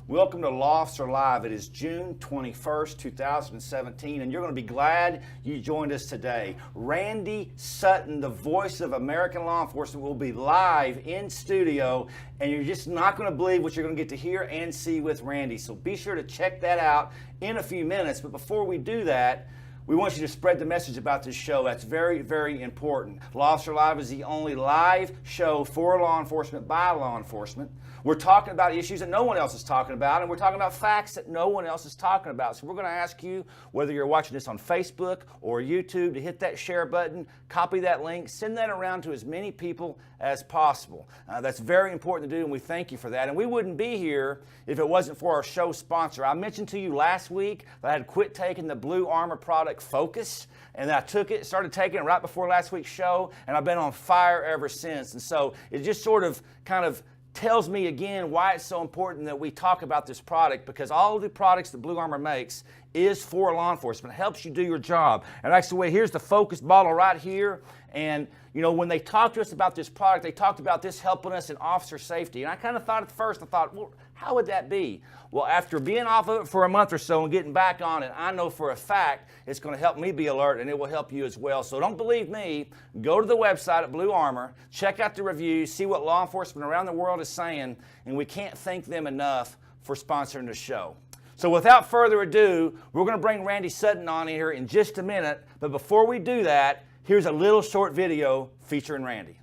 Welcome to Law Officer Live. It is June 21st, 2017, and you're going to be glad you joined us today. Randy Sutton, the voice of American law enforcement, will be live in studio, and you're just not going to believe what you're going to get to hear and see with Randy. So be sure to check that out in a few minutes. But before we do that, we want you to spread the message about this show. That's very, very important. Law Officer Live is the only live show for law enforcement by law enforcement. We're talking about issues that no one else is talking about, and we're talking about facts that no one else is talking about. So we're going to ask you, whether you're watching this on Facebook or YouTube, to hit that share button, copy that link, send that around to as many people as possible. That's very important to do, and we thank you for that. And we wouldn't be here if it wasn't for our show sponsor. I mentioned to you last week that I had quit taking the Blue Armor product Focus, and I took it, started taking it right before last week's show, and I've been on fire ever since. And so it just sort of kind of tells me again why it's so important that we talk about this product, because all of the products that Blue Armor makes is for law enforcement. It helps you do your job. And actually, here's the Focus bottle right here. And you know, when they talked to us about this product, they talked about this helping us in officer safety. And I kind of thought at first, well, how would that be? Well, after being off of it for a month or so and getting back on it, I know for a fact it's going to help me be alert, and it will help you as well. So don't believe me. Go to the website at Blue Armor, check out the reviews, see what law enforcement around the world is saying, and we can't thank them enough for sponsoring the show. So without further ado, we're going to bring Randy Sutton on here in just a minute. But before we do that, here's a little short video featuring Randy.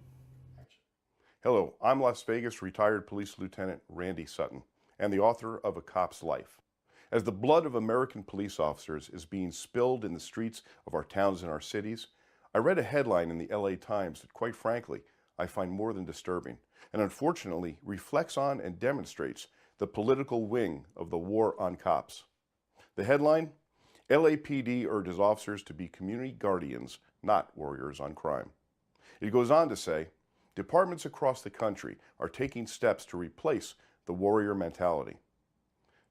Hello, I'm Las Vegas retired police lieutenant Randy Sutton, and the author of A Cop's Life. As the blood of American police officers is being spilled in the streets of our towns and our cities, I read a headline in the LA Times that, quite frankly, I find more than disturbing, and unfortunately reflects on and demonstrates the political wing of the war on cops. The headline: LAPD urges officers to be community guardians, not warriors on crime. It goes on to say, departments across the country are taking steps to replace the warrior mentality,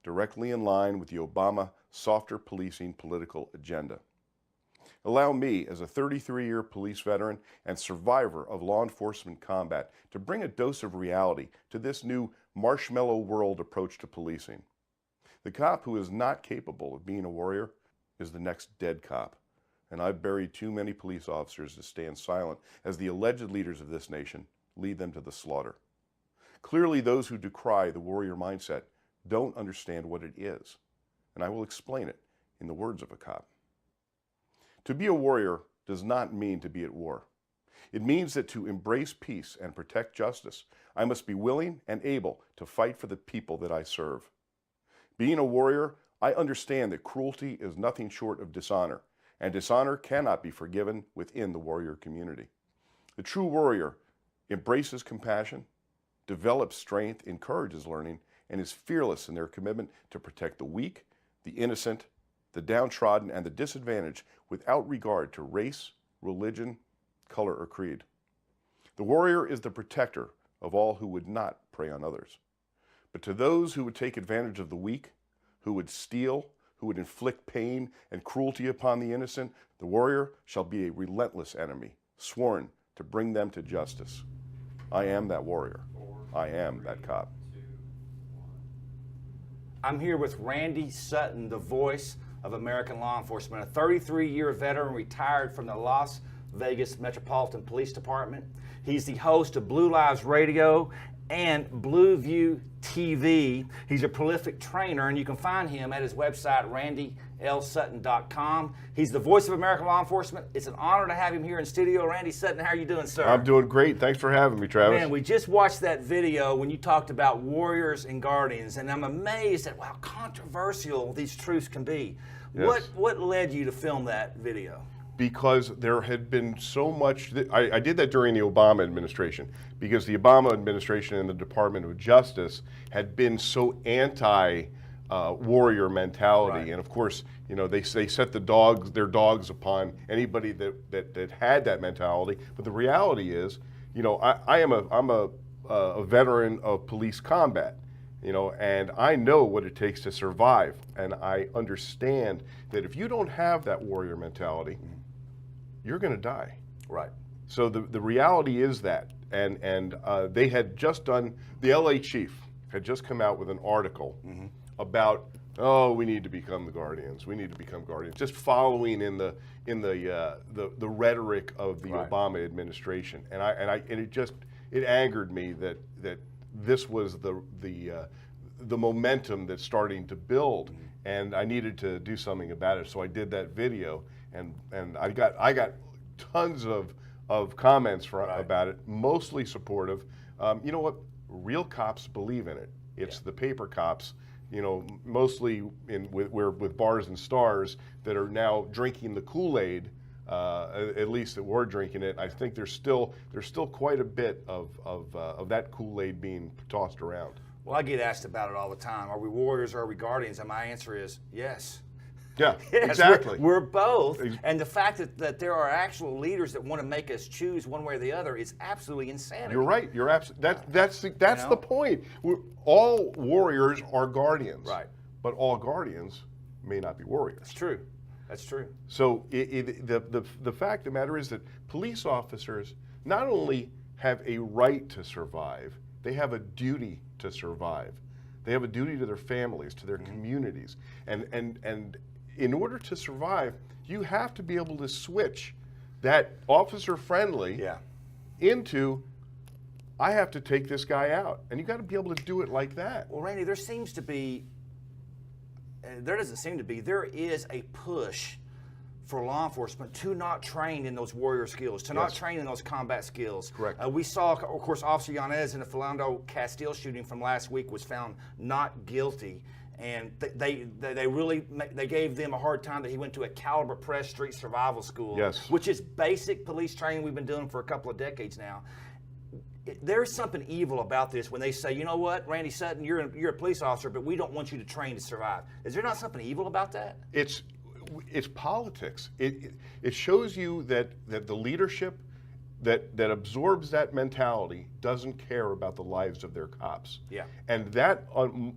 directly in line with the Obama softer policing political agenda. Allow me, as a 33-year police veteran and survivor of law enforcement combat, to bring a dose of reality to this new marshmallow world approach to policing. The cop who is not capable of being a warrior is the next dead cop, and I've buried too many police officers to stand silent as the alleged leaders of this nation lead them to the slaughter. Clearly, those who decry the warrior mindset don't understand what it is, and I will explain it in the words of a cop. To be a warrior does not mean to be at war. It means that to embrace peace and protect justice, I must be willing and able to fight for the people that I serve. Being a warrior, I understand that cruelty is nothing short of dishonor, and dishonor cannot be forgiven within the warrior community. The true warrior embraces compassion, develops strength, encourages learning, and is fearless in their commitment to protect the weak, the innocent, the downtrodden, and the disadvantaged without regard to race, religion, color, or creed. The warrior is the protector of all who would not prey on others. But to those who would take advantage of the weak, who would steal, who would inflict pain and cruelty upon the innocent, the warrior shall be a relentless enemy, sworn to bring them to justice. I am that warrior. I am that cop. I'm here with Randy Sutton, the voice of American law enforcement, a 33-year veteran retired from the Las Vegas Metropolitan Police Department. He's the host of Blue Lives Radio and Blue View TV. He's a prolific trainer, and you can find him at his website, randylsutton.com. He's the voice of American law enforcement. It's an honor to have him here in studio. Randy Sutton, how are you doing, sir? I'm doing great. Thanks for having me, Travis. Man, we just watched that video when you talked about warriors and guardians, and I'm amazed at how controversial these truths can be. Yes. What led you to film that video? Because there had been so much, I did that during the Obama administration, because the Obama administration and the Department of Justice had been so anti-warrior mentality. Right. And of course, you know, they set their dogs upon anybody that had that mentality. But the reality is, you know, I'm a veteran of police combat. You know, and I know what it takes to survive, and I understand that if you don't have that warrior mentality, you're going to die. Right. So the reality is that, and they had just done, the LA chief had just come out with an article about, oh, we need to become the guardians. We need to become guardians. Just following in the rhetoric of the Obama administration, and it angered me that this was the momentum that's starting to build, and I needed to do something about it. So I did that video, and I got tons of comments about it, mostly supportive. You know what? Real cops believe in it. It's the paper cops, you know, mostly with bars and stars that are now drinking the Kool-Aid. At least that we're drinking it. I think there's still quite a bit of that Kool-Aid being tossed around. Well, I get asked about it all the time. Are we warriors or are we guardians? And my answer is yes. Yeah, yes, exactly. We're both. And the fact that there are actual leaders that want to make us choose one way or the other is absolutely insanity. You're right. You're absolutely. That's the point. All warriors are guardians. Right. But all guardians may not be warriors. That's true. That's true. So the fact of the matter is that police officers not only have a right to survive, they have a duty to survive. They have a duty to their families, to their communities. And in order to survive, you have to be able to switch that officer friendly into, I have to take this guy out. And you got to be able to do it like that. Well, Randy, there is a push for law enforcement to not train in those warrior skills, to not train in those combat skills. Correct. We saw, of course, Officer Yates in the Philando Castile shooting from last week was found not guilty, and they gave them a hard time that he went to a caliber press street survival school, which is basic police training we've been doing for a couple of decades now. There's something evil about this when they say, you know what, Randy Sutton, you're a police officer, but we don't want you to train to survive. Is there not something evil about that? It's politics. It shows you that the leadership that absorbs that mentality doesn't care about the lives of their cops. Yeah. And that,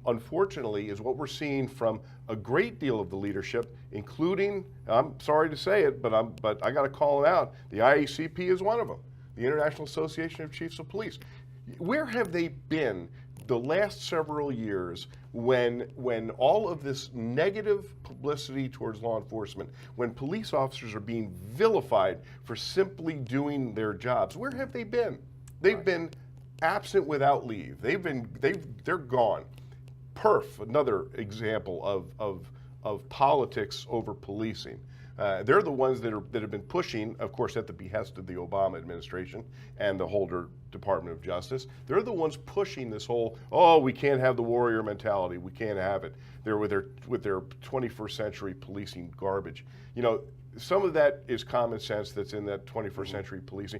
unfortunately, is what we're seeing from a great deal of the leadership, including, I'm sorry to say it, but I got to call it out, the IACP is one of them, the International Association of Chiefs of Police. Where have they been the last several years when all of this negative publicity towards law enforcement, when police officers are being vilified for simply doing their jobs? Where have they been? They've been absent without leave. They're gone. Perf, another example of politics over policing. They're the ones that have been pushing, of course, at the behest of the Obama administration and the Holder Department of Justice. They're the ones pushing this whole, oh, we can't have the warrior mentality. We can't have it. They're with their 21st century policing garbage. You know, some of that is common sense that's in that 21st century policing,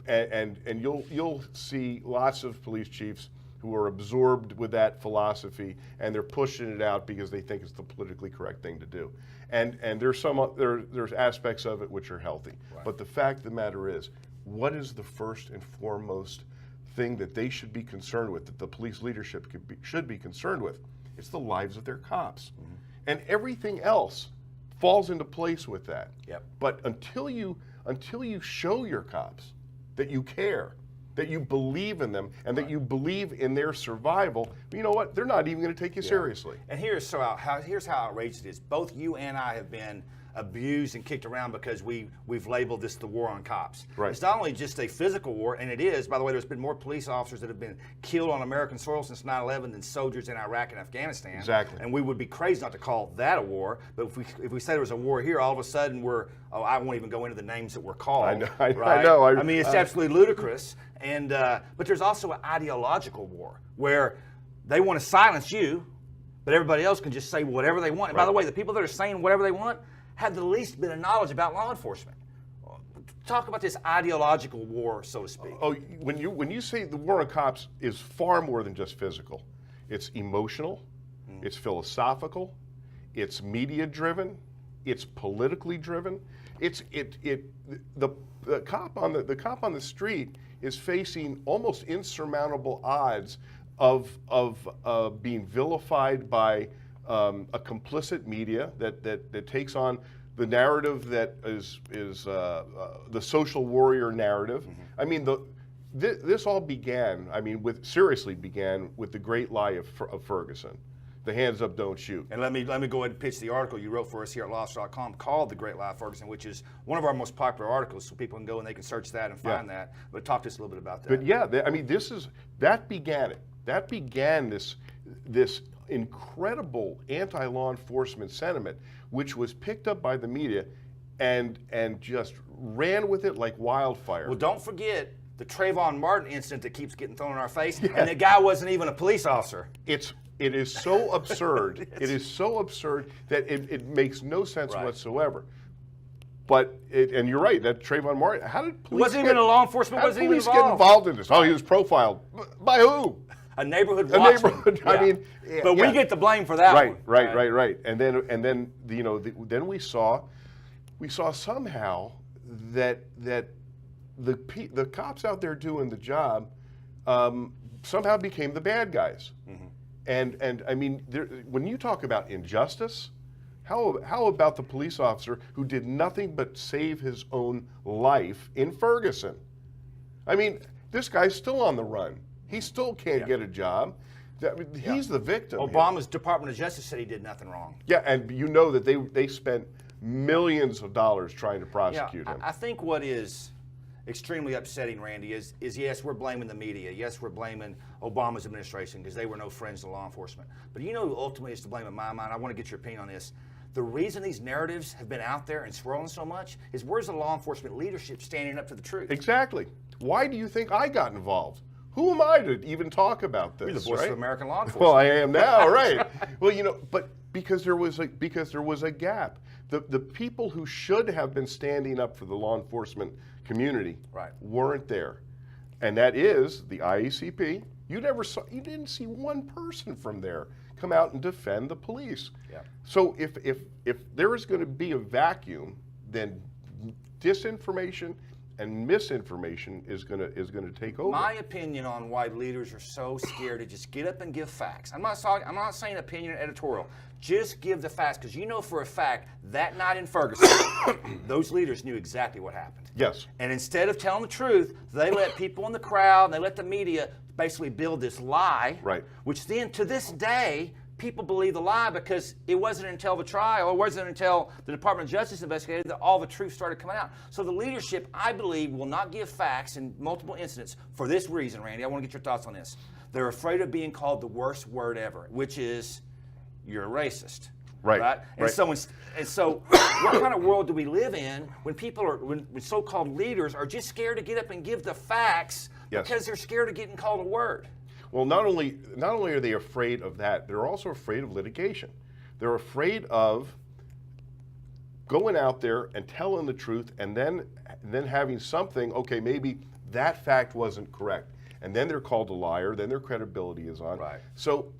and you'll see lots of police chiefs who are absorbed with that philosophy, and they're pushing it out because they think it's the politically correct thing to do. And there's aspects of it which are healthy. Right. But the fact of the matter is, what is the first and foremost thing that they should be concerned with, that the police leadership should be concerned with? It's the lives of their cops. And everything else falls into place with that. Yep. But until you show your cops that you care, that you believe in them, and that you believe in their survival, you know what? They're not even going to take you seriously. And here's how outrageous it is. Both you and I have been abused and kicked around because we've labeled this the war on cops. Right. It's not only just a physical war, and it is. By the way, there's been more police officers that have been killed on American soil since 9/11 than soldiers in Iraq and Afghanistan. Exactly. And we would be crazy not to call that a war. But if we say there was a war here, all of a sudden I won't even go into the names that we're called. I know. Right? I know. I mean, it's absolutely ludicrous. And but there's also an ideological war where they want to silence you, but everybody else can just say whatever they want. And by the way, the people that are saying whatever they want have the least bit of knowledge about law enforcement. Talk about this ideological war, so to speak. Oh, when you say the war on cops is far more than just physical. It's emotional, it's philosophical, it's media driven, it's politically driven. The cop on the street is facing almost insurmountable odds of being vilified by a complicit media that takes on the narrative that is the social warrior narrative. I mean, this all began, I mean, seriously began with the great lie of Ferguson. The hands up, don't shoot. And let me go ahead and pitch the article you wrote for us here at lawfirm.com called The Great Lie of Ferguson, which is one of our most popular articles, so people can go and they can search that and find that. But talk to us a little bit about that. But yeah, I mean, that began it. That began this incredible anti-law enforcement sentiment, which was picked up by the media and just ran with it like wildfire. Well, don't forget the Trayvon Martin incident that keeps getting thrown in our face, and the guy wasn't even a police officer. It is so absurd. It is so absurd that it makes no sense whatsoever. But and you're right, that Trayvon Martin. How did police? Wasn't even a law enforcement. Wasn't even involved. Get involved in this? Oh, he was profiled by who? A neighborhood watchman. Yeah. I mean, but we get the blame for that one. Right. And then then we saw somehow that the cops out there doing the job somehow became the bad guys. Mm-hmm. And I mean, when you talk about injustice, how about the police officer who did nothing but save his own life in Ferguson? I mean, this guy's still on the run. He still can't get a job. He's the victim. Obama's Department of Justice said he did nothing wrong. Yeah, and you know that they spent millions of dollars trying to prosecute him. I think what is extremely upsetting, Randy, is yes, we're blaming the media. Yes, we're blaming Obama's administration because they were no friends to law enforcement. But you know who ultimately is to blame in my mind? I want to get your opinion on this. The reason these narratives have been out there and swirling so much is where's the law enforcement leadership standing up to the truth? Exactly. Why do you think I got involved? Who am I to even talk about this? You're the voice of American law enforcement. Well, I am now, right? Well, but because there was a gap. The people who should have been standing up for the law enforcement community weren't there, and that is the IACP. You didn't see one person from there come out and defend the police. Yeah. So if there is going to be a vacuum, then disinformation and misinformation is going to take over. My opinion on why leaders are so scared to just get up and give facts. I'm not saying opinion or editorial. Just give the facts, because you know for a fact that night in Ferguson, those leaders knew exactly what happened. Yes. And instead of telling the truth, they let people in the crowd and they let the media basically build this lie. Right. Which then, to this day, people believe the lie because it wasn't until the trial, it wasn't until the Department of Justice investigated that all the truth started coming out. So the leadership, I believe, will not give facts in multiple incidents for this reason, Randy. I want to get your thoughts on this. They're afraid of being called the worst word ever, which is you're a racist. Right. And so what kind of world do we live in when people when so-called leaders are just scared to get up and give the facts because they're scared of getting called a word? Well, not only are they afraid of that, they're also afraid of litigation. They're afraid of going out there and telling the truth and then having something, okay, maybe that fact wasn't correct. And then they're called a liar, then their credibility is on. Right. So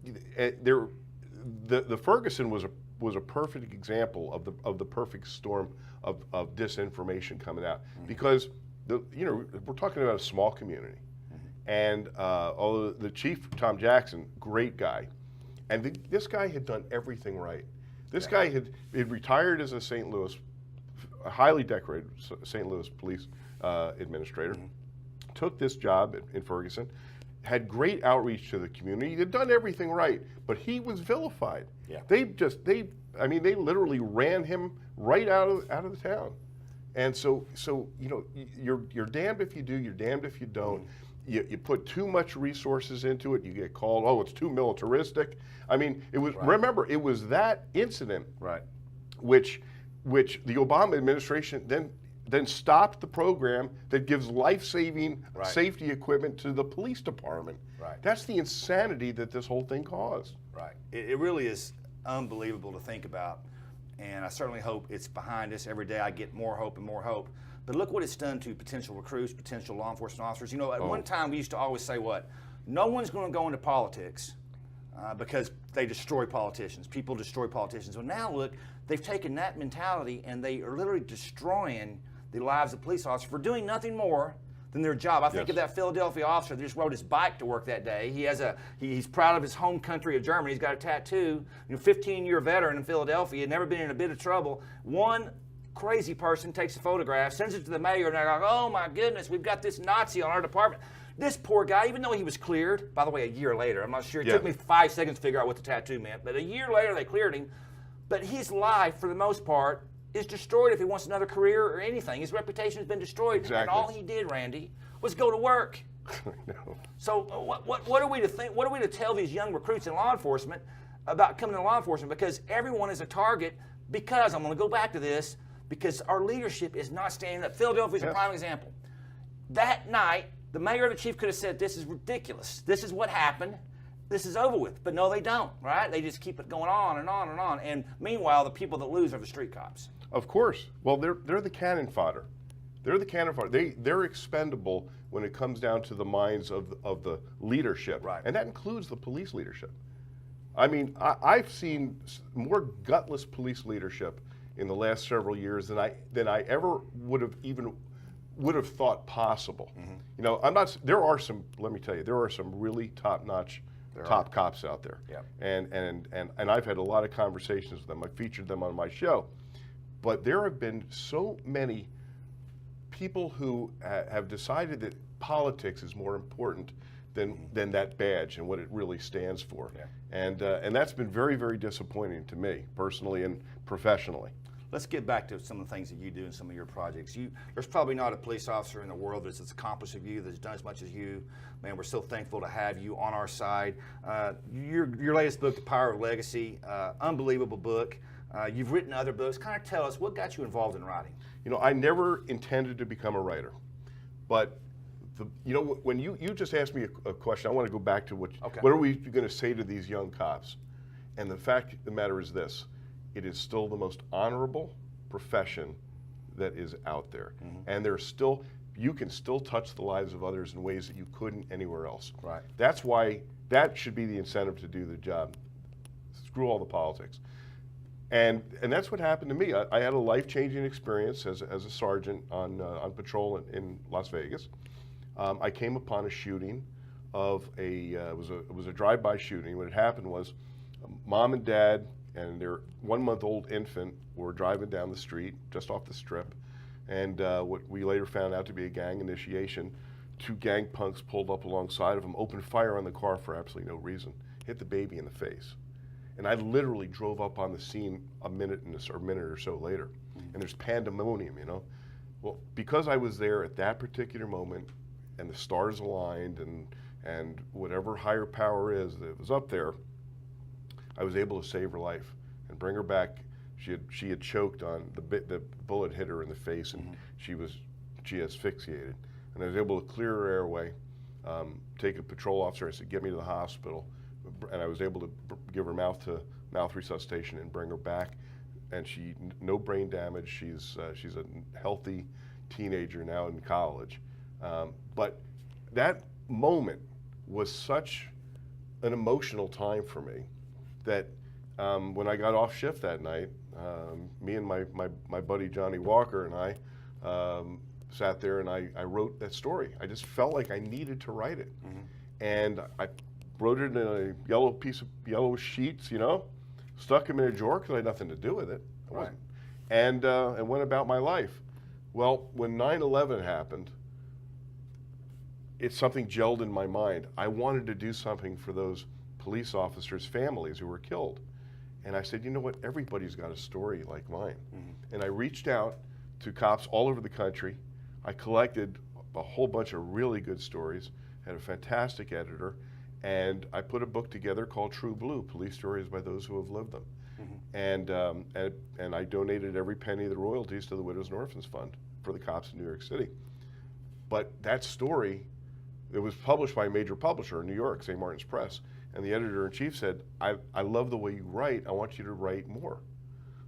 the Ferguson was a perfect example of the perfect storm of disinformation coming out. Mm-hmm. Because we're talking about a small community. And although the chief, Tom Jackson, great guy, and this guy had done everything right. This guy had retired as a highly decorated St. Louis police administrator, took this job in Ferguson, had great outreach to the community, had done everything right, but he was vilified. Yeah. They literally ran him right out of the town. And so you're damned if you do, you're damned if you don't. You put too much resources into it, you get called, oh, it's too militaristic. I mean, it was remember, it was that incident which the Obama administration then stopped the program that gives life-saving safety equipment to the police department. Right. That's the insanity that this whole thing caused. Right. It really is unbelievable to think about, and I certainly hope it's behind us. Every day I get more hope and more hope. But look what it's done to potential recruits, potential law enforcement officers. At one time we used to always say what? No one's going to go into politics because they destroy politicians. People destroy politicians. Well, now look, they've taken that mentality and they are literally destroying the lives of police officers for doing nothing more than their job. I think of that Philadelphia officer that just rode his bike to work that day. He's proud of his home country of Germany. He's got a tattoo. 15-year veteran in Philadelphia, had never been in a bit of trouble. One crazy person takes a photograph, sends it to the mayor, and they're like, oh my goodness, we've got this Nazi on our department. This poor guy, even though he was cleared, by the way, a year later, I'm not sure, it took me 5 seconds to figure out what the tattoo meant, but a year later they cleared him. But his life, for the most part, is destroyed if he wants another career or anything. His reputation has been destroyed, and all he did, Randy, was go to work. No. So what are we to think? What are we to tell these young recruits in law enforcement about coming to law enforcement? Because everyone is a target. Because I'm going to go back to this. Because our leadership is not standing up. Philadelphia is a prime example. That night, the mayor or the chief could have said, "This is ridiculous. This is what happened. This is over with." But no, they don't. Right? They just keep it going on and on and on. And meanwhile, the people that lose are the street cops. Of course. Well, they're the cannon fodder. They're the cannon fodder. They're expendable when it comes down to the minds of the leadership, right? And that includes the police leadership. I mean, I've seen more gutless police leadership in the last several years than I ever would have thought possible. Mm-hmm. You know, there are some. Let me tell you, there are some really top-notch top cops out there. Yep. And I've had a lot of conversations with them. I featured them on my show, but there have been so many people who have decided that politics is more important than that badge and what it really stands for. Yeah. And that's been very, very disappointing to me, personally and professionally. Let's get back to some of the things that you do in some of your projects. There's probably not a police officer in the world that's as accomplished as you, that's done as much as you. Man, we're so thankful to have you on our side. Your latest book, The Power of Legacy, unbelievable book. You've written other books. Kind of tell us, what got you involved in writing? You know, I never intended to become a writer, but when you just asked me a question, I want to go back to what are we going to say to these young cops? And the fact of the matter is this: it is still the most honorable profession that is out there, and you can still touch the lives of others in ways that you couldn't anywhere else. Right. That's why that should be the incentive to do the job. Screw all the politics. And that's what happened to me. I had a life-changing experience as a sergeant on patrol in Las Vegas. I came upon a shooting of it was a drive-by shooting. What had happened was, mom and dad and their 1-month-old infant were driving down the street, just off the strip, and what we later found out to be a gang initiation. 2 gang punks pulled up alongside of them, opened fire on the car for absolutely no reason, hit the baby in the face. And I literally drove up on the scene a minute or so later, and there's pandemonium, you know. Well, because I was there at that particular moment, and the stars aligned, and whatever higher power is that was up there, I was able to save her life and bring her back. She had choked on the bullet hit her in the face, and she asphyxiated, and I was able to clear her airway, take a patrol officer. I said, "Get me to the hospital." And I was able to give her mouth resuscitation and bring her back, and no brain damage. She's a healthy teenager now in college. But that moment was such an emotional time for me that when I got off shift that night, me and my buddy Johnny Walker and I sat there and I wrote that story. I just felt like I needed to write it, and I wrote it in a yellow sheets, you know, stuck them in a drawer because I had nothing to do with it. Right. And went about my life. Well, when 9/11 happened, something gelled in my mind. I wanted to do something for those police officers' families who were killed. And I said, you know what, everybody's got a story like mine. And I reached out to cops all over the country. I collected a whole bunch of really good stories, had a fantastic editor, and I put a book together called True Blue: Police Stories by Those Who Have Lived Them. And I donated every penny of the royalties to the Widows and Orphans Fund for the cops in New York City. But that story, it was published by a major publisher in New York, St. Martin's Press, and the editor-in-chief said, I love the way you write, I want you to write more.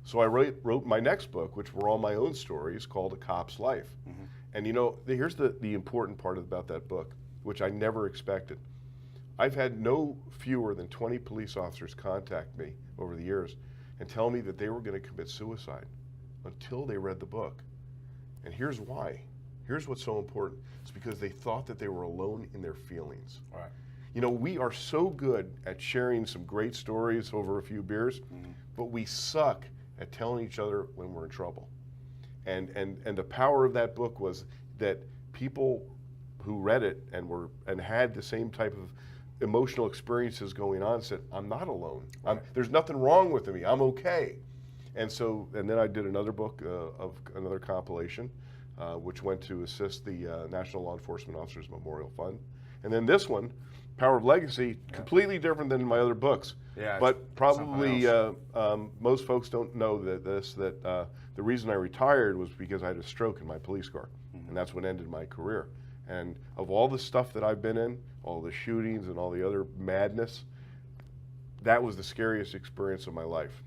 So I wrote my next book, which were all my own stories, called A Cop's Life. And you know, here's the important part about that book, which I never expected. I've had no fewer than 20 police officers contact me over the years and tell me that they were going to commit suicide until they read the book. And here's why. Here's what's so important. It's because they thought that they were alone in their feelings. Right. You know, we are so good at sharing some great stories over a few beers, but we suck at telling each other when we're in trouble. And the power of that book was that people who read it and had the same type of emotional experiences going on said, I'm not alone. There's nothing wrong with me. I'm okay. And then I did another book of another compilation, which went to assist the National Law Enforcement Officers Memorial Fund. And then this one, Power of Legacy, completely different than my other books. Yeah, but probably most folks don't know that the reason I retired was because I had a stroke in my police car, and that's what ended my career. And of all the stuff that I've been in, all the shootings and all the other madness, that was the scariest experience of my life.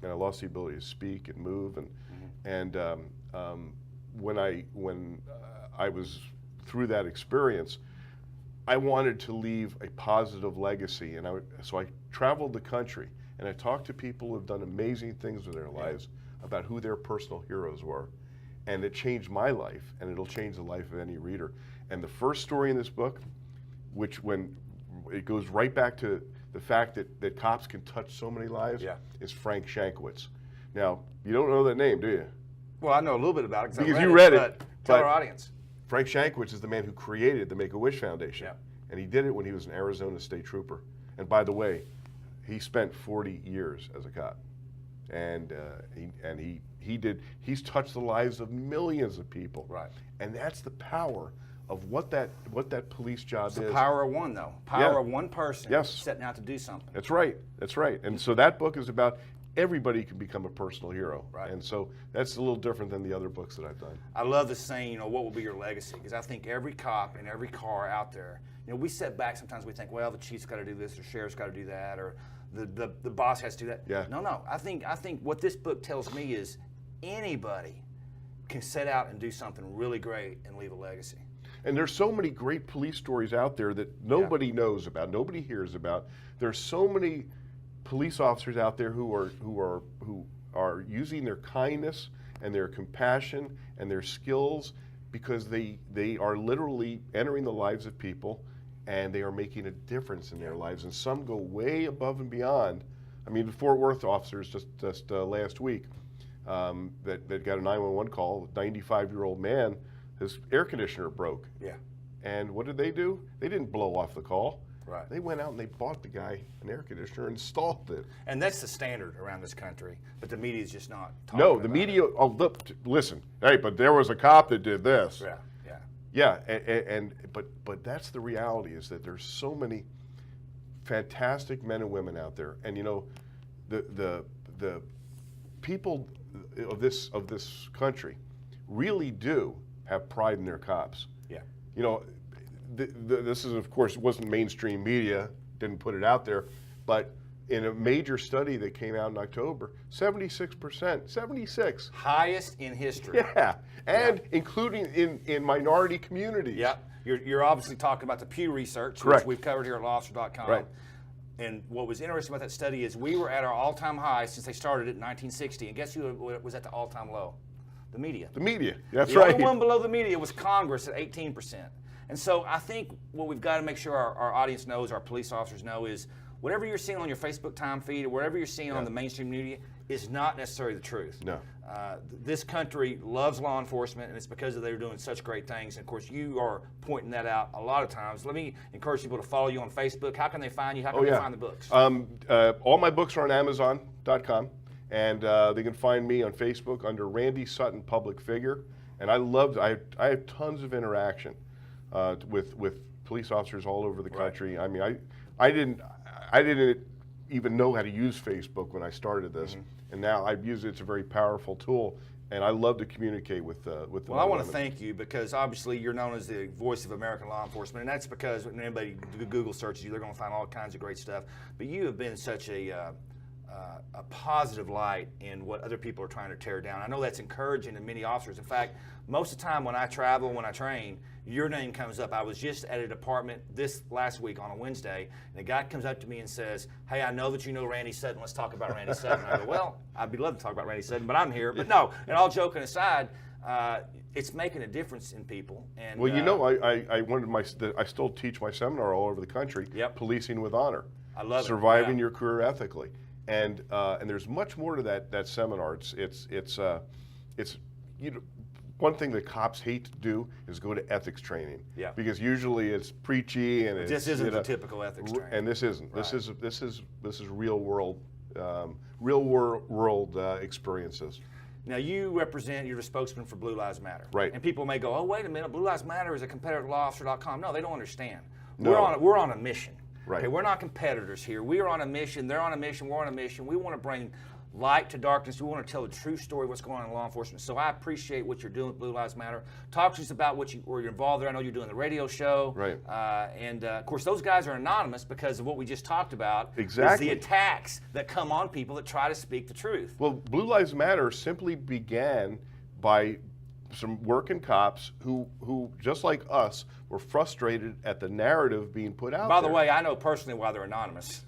And I lost the ability to speak and move. And when I was through that experience, I wanted to leave a positive legacy, and so I traveled the country and I talked to people who have done amazing things with their lives about who their personal heroes were, and it changed my life, and it'll change the life of any reader. And the first story in this book, when it goes right back to the fact that cops can touch so many lives, is Frank Shankwitz. Now, you don't know that name, do you? Well, I know a little bit about it because you read it. But tell our audience. Frank Shankwitz is the man who created the Make-A-Wish Foundation. Yeah. And he did it when he was an Arizona state trooper. And by the way, he spent 40 years as a cop. And he's touched the lives of millions of people. Right. And that's the power of what that police job is. The power of one, though. Power of one person setting out to do something. That's right. That's right. And so that book is about everybody can become a personal hero. Right. And so that's a little different than the other books that I've done. I love the saying, what will be your legacy? Because I think every cop in every car out there, we sit back sometimes, we think, well, the chief's got to do this, or sheriff's got to do that, or the boss has to do that. Yeah. No. I think what this book tells me is anybody can set out and do something really great and leave a legacy. And there's so many great police stories out there that nobody knows about, nobody hears about. There's so many police officers out there who are using their kindness and their compassion and their skills because they are literally entering the lives of people, and they are making a difference in their lives. And some go way above and beyond. I mean, the Fort Worth officers just last week that got a 911 call, a 95-year-old man, his air conditioner broke. Yeah. And what did they do? They didn't blow off the call. Right. They went out and they bought the guy an air conditioner and installed it. And that's the standard around this country, but the media is just not talking No, about the media, listen, hey, but there was a cop that did this. Yeah, but that's the reality, is that there's so many fantastic men and women out there. And the people of this country really do have pride in their cops. Yeah. This is, of course, it wasn't mainstream media, didn't put it out there, but in a major study that came out in October, 76%, 76. Highest in history. Yeah, and including in minority communities. Yeah, you're obviously talking about the Pew Research, Correct. which we've covered here at lawofficer.com. Right. And what was interesting about that study is we were at our all-time high since they started it in 1960, and guess who was at the all-time low? The media. The media, that's the right. The only one below the media was Congress at 18%. And so I think what we've got to make sure our audience knows, our police officers know, is whatever you're seeing on your Facebook time feed or whatever you're seeing on the mainstream media is not necessarily the truth. No. This country loves law enforcement, and it's because they're doing such great things. And of course, you are pointing that out a lot of times. Let me encourage people to follow you on Facebook. How can they find you? How can they find the books? All my books are on Amazon.com, and they can find me on Facebook under Randy Sutton Public Figure. And I have tons of interaction with police officers all over the country. I mean, I didn't even know how to use Facebook when I started this, and now I've used it. It's a very powerful tool, and I love to communicate with the. Well, I want to thank you because obviously you're known as the voice of American law enforcement, and that's because when anybody Google searches you, they're going to find all kinds of great stuff. But you have been such a positive light in what other people are trying to tear down. I know that's encouraging to many officers. In fact, most of the time when I travel, when I train, your name comes up. I was just at a department this last week on a Wednesday, and a guy comes up to me and says, hey, I know that you know Randy Sutton. Let's talk about Randy Sutton. I go, well, I'd be glad to talk about Randy Sutton, but I'm here. But no, and all joking aside, it's making a difference in people. And well, I still teach my seminar all over the country. Yep. Policing with honor. I love surviving your career ethically, and there's much more to that seminar. It's one thing that cops hate to do is go to ethics training. Yeah. Because usually it's preachy and This isn't the typical ethics training. And this isn't. Right. This is real world experiences. Now you're the spokesman for Blue Lives Matter. Right. And people may go, oh, wait a minute, Blue Lives Matter is a competitor to lawofficer.com. No, they don't understand. No. We're on a mission. Right. Okay, we're not competitors here. We are on a mission. They're on a mission. We're on a mission. We want to bring light to darkness. We want to tell the true story of what's going on in law enforcement. So I appreciate what you're doing with Blue Lives Matter. Talk to us about where you're involved there. I know you're doing the radio show. Right. And of course, those guys are anonymous because of what we just talked about. Exactly. Is the attacks that come on people that try to speak the truth. Well, Blue Lives Matter simply began by some working cops who just like us, were frustrated at the narrative being put out By there. the way, I know personally why they're anonymous.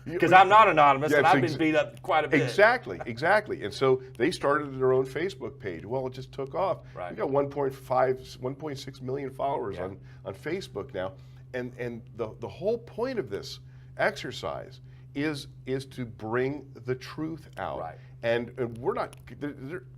Because I'm not anonymous, and I've been beat up quite a bit. Exactly. And so they started their own Facebook page. Well, it just took off. Right. We got 1.6 million followers on Facebook now. And the whole point of this exercise is to bring the truth out. Right. And we're not,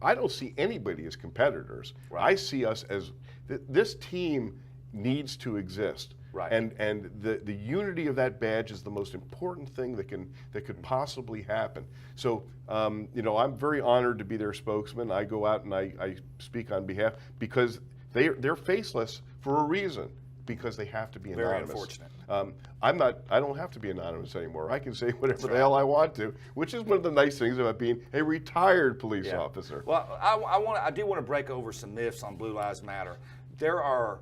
I don't see anybody as competitors. Right. I see us as, this team needs to exist. Right. And the unity of that badge is the most important thing that could possibly happen. So I'm very honored to be their spokesman. I go out and I speak on behalf because they're faceless for a reason, because they have to be anonymous. Very unfortunate. I don't have to be anonymous anymore. I can say whatever the hell I want to, which is one of the nice things about being a retired police officer. Well, I do want to break over some myths on Blue Lives Matter. There are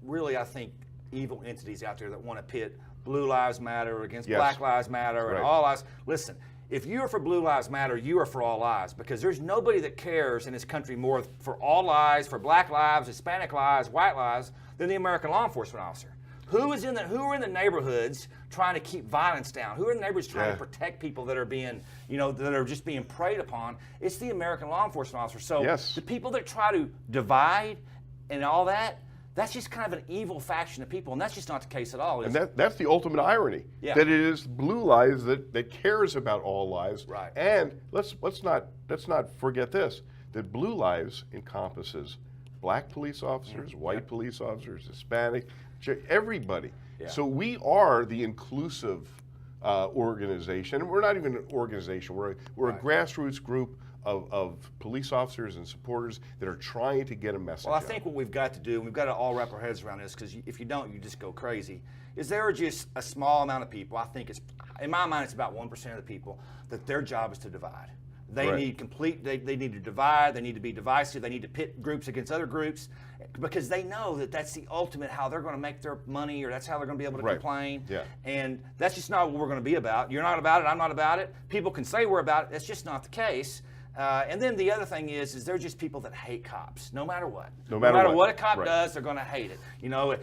really, I think, evil entities out there that want to pit Blue Lives Matter against Black Lives Matter and all lives. Listen, if you are for Blue Lives Matter, you are for all lives, because there's nobody that cares in this country more for all lives, for Black lives, Hispanic lives, white lives, than the American law enforcement officer. Who are in the neighborhoods trying to keep violence down? Who are in the neighborhoods trying to protect people that are being, that are just being preyed upon? It's the American law enforcement officer. So the people that try to divide and all that, that's just kind of an evil faction of people, and that's just not the case at all. And that's the ultimate irony, that it is Blue Lives that cares about all lives. Right. And let's not forget this, that Blue Lives encompasses Black police officers, white police officers, Hispanic, everybody. Yeah. So we are the inclusive organization. And we're not even an organization. We're a grassroots group of police officers and supporters that are trying to get a message out. Well, I think what we've got to do, and we've got to all wrap our heads around this, because if you don't, you just go crazy, is there are just a small amount of people, I think in my mind, it's about 1% of the people, that their job is to divide. They need they need to divide, they need to be divisive, they need to pit groups against other groups, because they know that that's the ultimate how they're going to make their money, or that's how they're going to be able to complain. Yeah. And that's just not what we're going to be about. You're not about it, I'm not about it. People can say we're about it, that's just not the case. And then the other thing is they're just people that hate cops, no matter what. No matter what a cop does, they're going to hate it.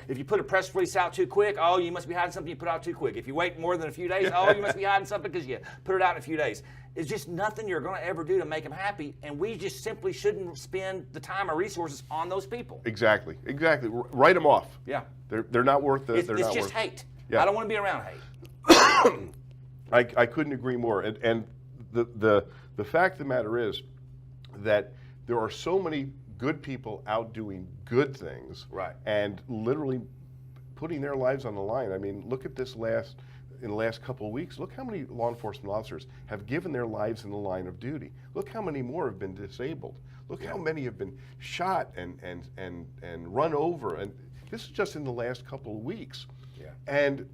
If you put a press release out too quick, oh, you must be hiding something you put out too quick. If you wait more than a few days, oh, you must be hiding something because you put it out in a few days. It's just nothing you're going to ever do to make them happy, and we just simply shouldn't spend the time or resources on those people. Exactly. Write them off. Yeah. They're not worth it. It's just hate. Yeah. I don't want to be around hate. I couldn't agree more. And the fact of the matter is that there are so many good people out doing good things, and literally putting their lives on the line. I mean, look at this in the last couple of weeks. Look how many law enforcement officers have given their lives in the line of duty. Look how many more have been disabled. Look how many have been shot and run over. And this is just in the last couple of weeks. Yeah. And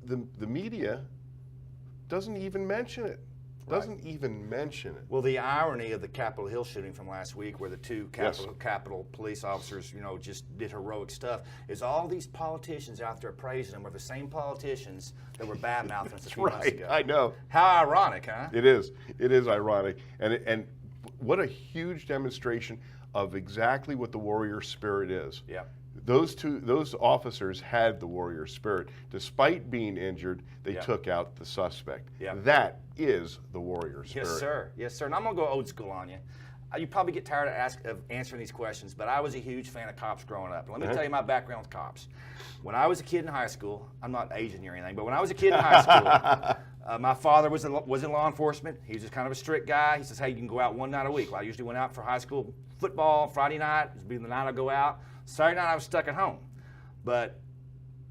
the media doesn't even mention it. Doesn't even mention it. Well, the irony of the Capitol Hill shooting from last week, where the two Capitol police officers, just did heroic stuff, is all these politicians out there praising them are the same politicians that were bad-mouthing us a few months ago. I know. How ironic, huh? It is. It is ironic, and what a huge demonstration of exactly what the warrior spirit is. Yeah. Those officers had the warrior spirit. Despite being injured, they took out the suspect. Yeah. That is the warrior spirit. Yes, sir. Yes, sir. And I'm going to go old school on you. You probably get tired of answering these questions, but I was a huge fan of cops growing up. Let me tell you my background with cops. When I was a kid in high school, I'm not aging you or anything, but when I was a kid in high school, My father was in law enforcement. He was just kind of a strict guy. He says, hey, you can go out one night a week. Well, I usually went out for high school football Friday night. It would be the night I'd go out. Saturday night I was stuck at home. But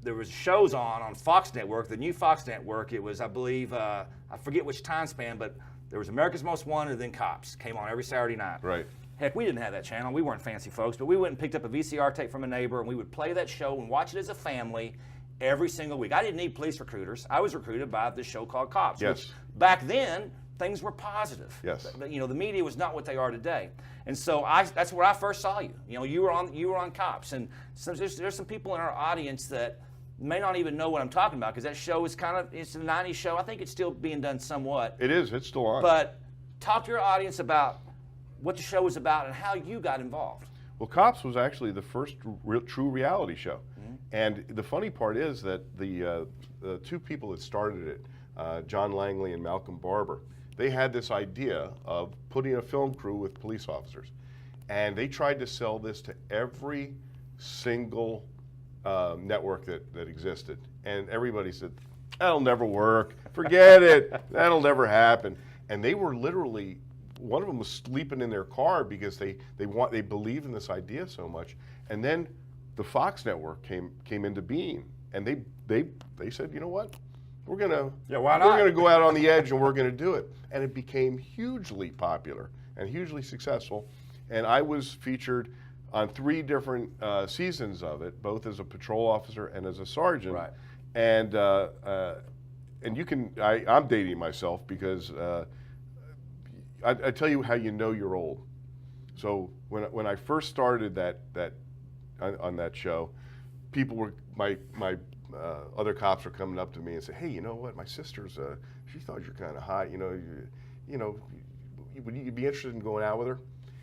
there was shows on Fox Network, the new Fox Network. It was, I believe, I forget which time span, but there was America's Most Wanted and then Cops. Came on every Saturday night. Right. Heck, we didn't have that channel. We weren't fancy folks, but we went and picked up a VCR tape from a neighbor, and we would play that show and watch it as a family every single week. I didn't need police recruiters. I was recruited by this show called Cops. Yes. Which back then, things were positive. Yes. But, you know, the media was not what they are today. And so that's where I first saw you. You know, you were on Cops. And there's some people in our audience that may not even know what I'm talking about, because that show is it's a 90s show. I think it's still being done somewhat. It is. It's still on. But talk to your audience about what the show was about and how you got involved. Well, Cops was actually the first true reality show. Mm-hmm. And the funny part is that the two people that started it, John Langley and Malcolm Barber, they had this idea of putting a film crew with police officers. And they tried to sell this to every single network that existed. And everybody said, that'll never work. Forget it. That'll never happen. And they were literally, one of them was sleeping in their car because they believed in this idea so much. And then the Fox network came into being, and they said, you know what, we're gonna go out on the edge and we're gonna do it. And it became hugely popular and hugely successful. And I was featured on 3 different seasons of it, both as a patrol officer and as a sergeant. Right. And you can, I'm dating myself because I tell you how you know you're old. So when I first started on that show, people were, my other cops were coming up to me and say, hey, you know what, my sister's, she thought you're kind of hot, would you be interested in going out with her?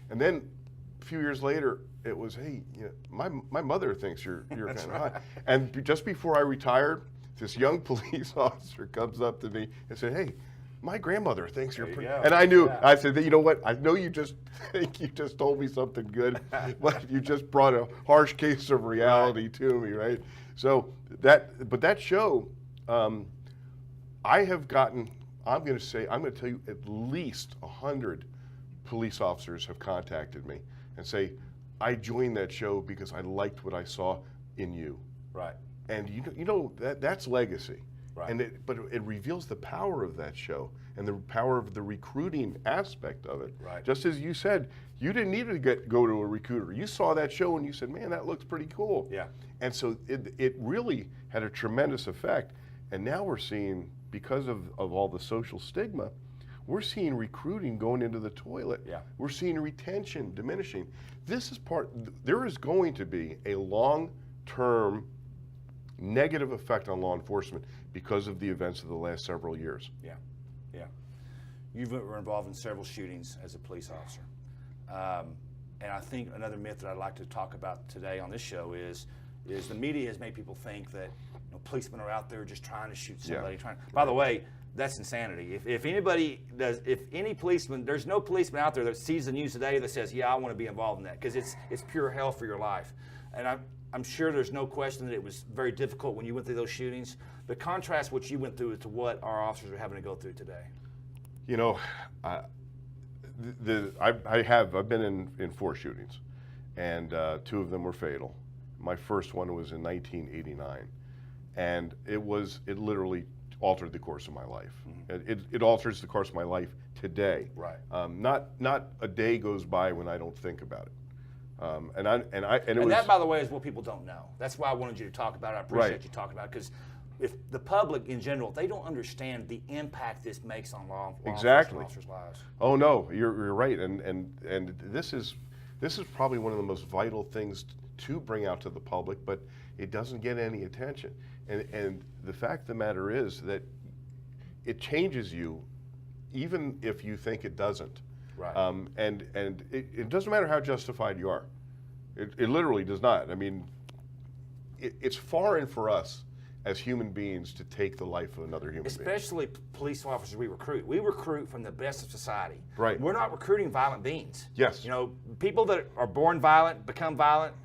And then a few years later, it was, hey, my mother thinks you're kind of hot. And just before I retired, this young police officer comes up to me and said, hey, my grandmother thinks you're pretty. And I knew, I said, you know what, I know you just think you just told me something good, but you just brought a harsh case of reality to me, right? So that show, I have gotten, I'm going to tell you at least 100 police officers have contacted me and say, I joined that show because I liked what I saw in you. Right. And you know that's legacy. Right. And but it reveals the power of that show and the power of the recruiting aspect of it. Right. Just as you said, you didn't need to go to a recruiter. You saw that show and you said, man, that looks pretty cool. Yeah. And so it really had a tremendous effect. And now we're seeing, because of all the social stigma, we're seeing recruiting going into the toilet. Yeah. We're seeing retention diminishing. There is going to be a long-term negative effect on law enforcement because of the events of the last several years. Yeah, yeah. You were involved in several shootings as a police officer. And I think another myth that I'd like to talk about today on this show is the media has made people think that policemen are out there just trying to shoot somebody. Yeah. By the way, that's insanity. If any policeman, there's no policeman out there that sees the news today that says, yeah, I want to be involved in that, because it's pure hell for your life. And I'm sure there's no question that it was very difficult when you went through those shootings, but contrast what you went through to what our officers are having to go through today. You know, I've been in 4 shootings, and 2 of them were fatal. My first one was in 1989, and it literally altered the course of my life. Mm-hmm. It alters the course of my life today. Right. Not a day goes by when I don't think about it. And that, by the way, is what people don't know. That's why I wanted you to talk about it. I appreciate you talking about it, because if the public in general, they don't understand the impact this makes on law enforcement officers' lives. Oh no, you're right, and this is probably one of the most vital things to bring out to the public, but it doesn't get any attention. And the fact of the matter is that it changes you, even if you think it doesn't. Right. And it doesn't matter how justified you are. It literally does not. I mean, it's foreign for us as human beings to take the life of another human being. Especially police officers we recruit. We recruit from the best of society. Right. We're not recruiting violent beings. Yes. People that are born violent, become violent,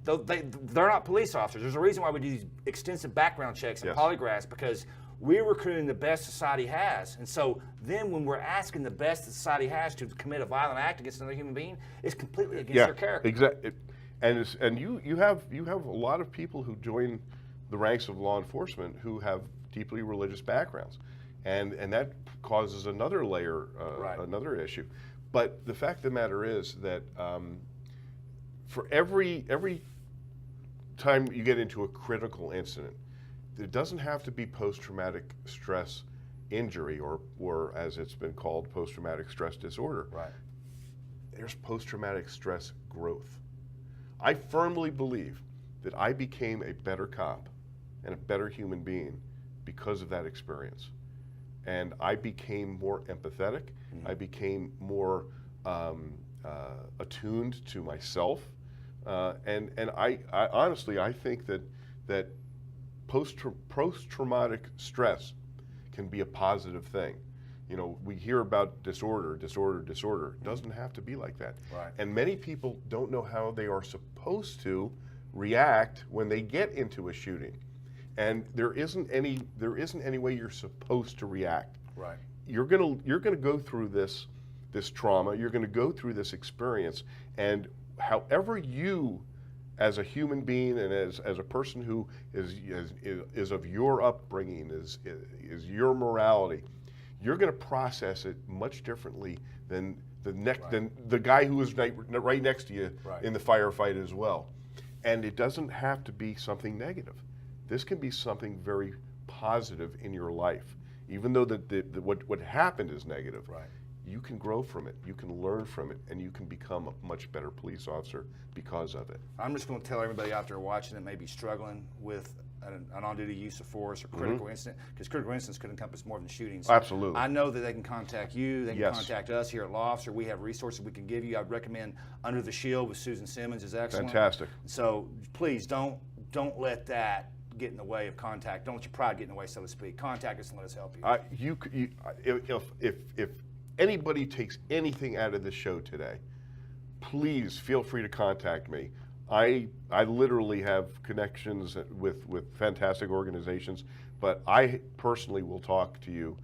they're not police officers. There's a reason why we do these extensive background checks and yes. polygraphs, because we're recruiting the best society has. And so then when we're asking the best that society has to commit a violent act against another human being, it's completely against their character. Exactly. And you have a lot of people who join the ranks of law enforcement who have deeply religious backgrounds, and that causes another layer, another issue. But the fact of the matter is that for every time you get into a critical incident, it doesn't have to be post-traumatic stress injury or as it's been called, post-traumatic stress disorder. Right. There's post-traumatic stress growth. I firmly believe that I became a better cop and a better human being because of that experience. And I became more empathetic. I became more attuned to myself. And I honestly, I think that post-traumatic stress can be a positive thing. You know, we hear about disorder. It doesn't have to be like that. Right. And many people don't know how they are supposed to react when they get into a shooting. And there isn't any way you're supposed to react. Right. You're gonna go through this trauma. You're gonna go through this experience, and however you, as a human being and as a person who is of your upbringing, is your morality, you're going to process it much differently than than the guy who was right next to you in the firefight as well. And it doesn't have to be something negative. This can be something very positive in your life, even though what happened is negative. Right. You can grow from it, you can learn from it, and you can become a much better police officer because of it. I'm just going to tell everybody out there watching that may be struggling with an on-duty use of force or critical incident, because critical incidents could encompass more than shootings. Absolutely. I know that they can contact you, they can contact us here at Law Officer. We have resources we can give you. I'd recommend Under the Shield with Susan Simmons is excellent. Fantastic. So please don't let that get in the way of contact. Don't let your pride get in the way, so to speak. Contact us and let us help you. If anybody takes anything out of this show today, please feel free to contact me. I literally have connections with fantastic organizations, but I personally will talk to you.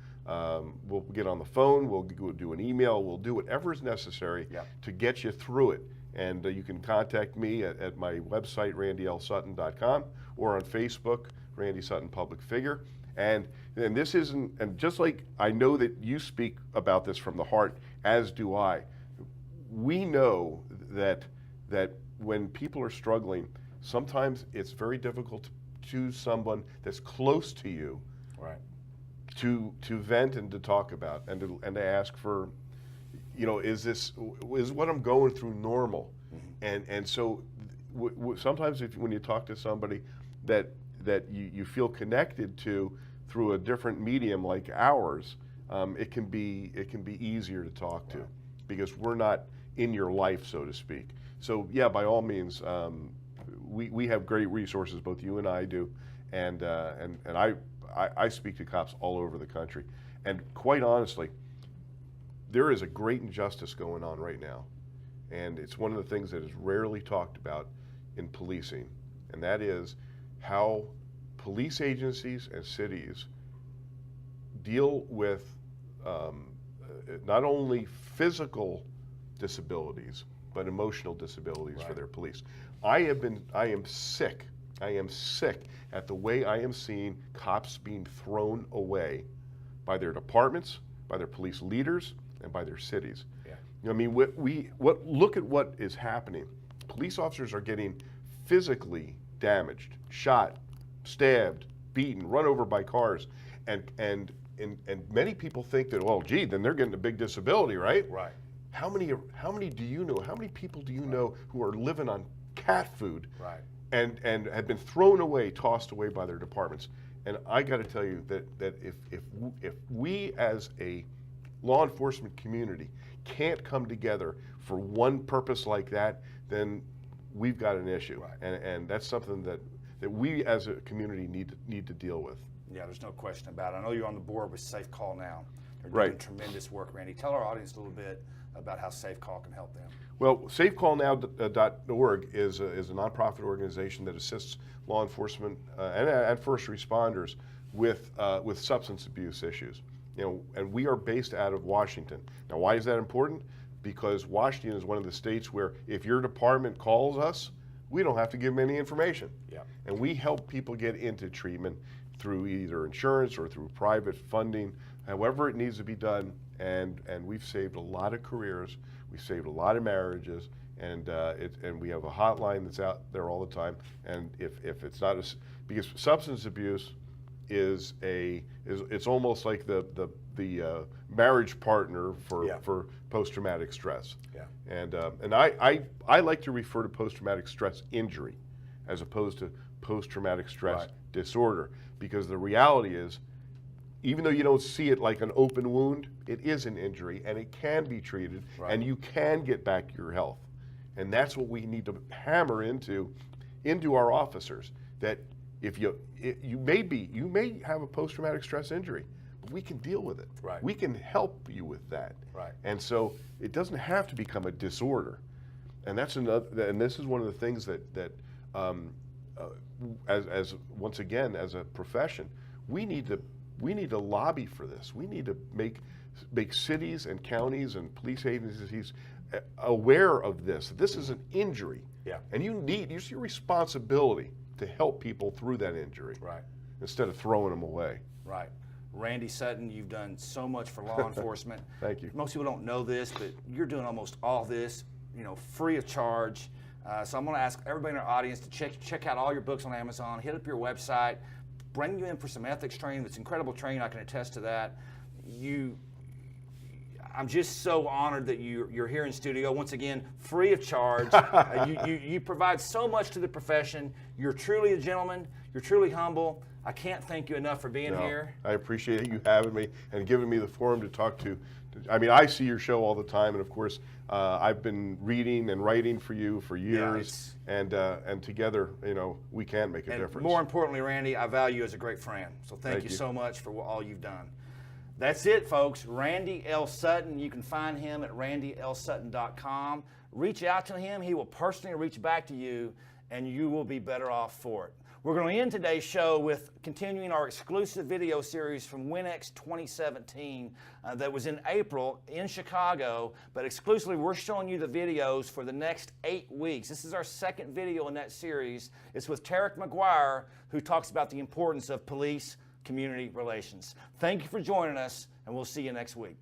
We'll get on the phone, we'll do an email, we'll do whatever is necessary to get you through it. And you can contact me at my website, randylsutton.com, or on Facebook, Randy Sutton Public Figure. And this isn't, and just like I know that you speak about this from the heart, as do I, we know that when people are struggling, sometimes it's very difficult to choose someone that's close to you, to vent and to talk about and to ask for, you know, is what I'm going through normal? And so sometimes when you talk to somebody that you feel connected to through a different medium like ours, it can be easier to talk to, because we're not in your life, so to speak. So yeah, by all means, we have great resources, both you and I do, and I speak to cops all over the country, and quite honestly, there is a great injustice going on right now, and it's one of the things that is rarely talked about in policing, and that is how police agencies and cities deal with not only physical disabilities, but emotional disabilities for their police. I am sick at the way I am seeing cops being thrown away by their departments, by their police leaders, and by their cities. I mean, look at what is happening. Police officers are getting physically damaged, shot, stabbed, beaten, run over by cars, and many people think that, well, gee, then they're getting a big disability, right? Right. How many do you know? How many people do you know who are living on cat food, and have been thrown away, tossed away by their departments? And I got to tell you that if we as a law enforcement community can't come together for one purpose like that, then we've got an issue, and that's something that we as a community need to deal with. Yeah, there's no question about it. I know you're on the board with Safe Call Now. They're doing tremendous work, Randy. Tell our audience a little bit about how Safe Call can help them. Well, safecallnow.org is a nonprofit organization that assists law enforcement and first responders with substance abuse issues. You know, and we are based out of Washington. Now, why is that important? Because Washington is one of the states where if your department calls us, we don't have to give them any information. Yeah. And we help people get into treatment through either insurance or through private funding, however it needs to be done. And we've saved a lot of careers, we've saved a lot of marriages, and we have a hotline that's out there all the time. And if it's not because substance abuse is it's almost like the marriage partner for post-traumatic stress. Yeah. And I like to refer to post-traumatic stress injury as opposed to post-traumatic stress disorder, because the reality is, even though you don't see it like an open wound, it is an injury and it can be treated, and you can get back your health. And that's what we need to hammer into our officers, that if you may have a post-traumatic stress injury, but we can deal with it. Right. We can help you with that. Right. And so it doesn't have to become a disorder. And that's another. And this is one of the things that as once again, as a profession, we need to lobby for this. We need to make cities and counties and police agencies aware of this. This is an injury. Yeah. And it's your responsibility to help people through that injury. Right. Instead of throwing them away. Right. Randy Sutton, you've done so much for law enforcement. Thank you. Most people don't know this, but you're doing almost all this, free of charge. So I'm going to ask everybody in our audience to check out all your books on Amazon, hit up your website, bring you in for some ethics training. It's incredible training. I can attest to that. I'm just so honored that you're here in studio. Once again, free of charge. You provide so much to the profession. You're truly a gentleman. You're truly humble. I can't thank you enough for being here. I appreciate you having me and giving me the forum to talk to. I mean, I see your show all the time, and of course, I've been reading and writing for you for years, and together, we can make a difference. More importantly, Randy, I value you as a great friend. So thank you so much for all you've done. That's it, folks. Randy L. Sutton. You can find him at randylsutton.com. Reach out to him. He will personally reach back to you, and you will be better off for it. We're going to end today's show with continuing our exclusive video series from WinX 2017 that was in April in Chicago, but exclusively we're showing you the videos for the next 8 weeks. This is our second video in that series. It's with Tarek McGuire, who talks about the importance of police-community relations. Thank you for joining us, and we'll see you next week.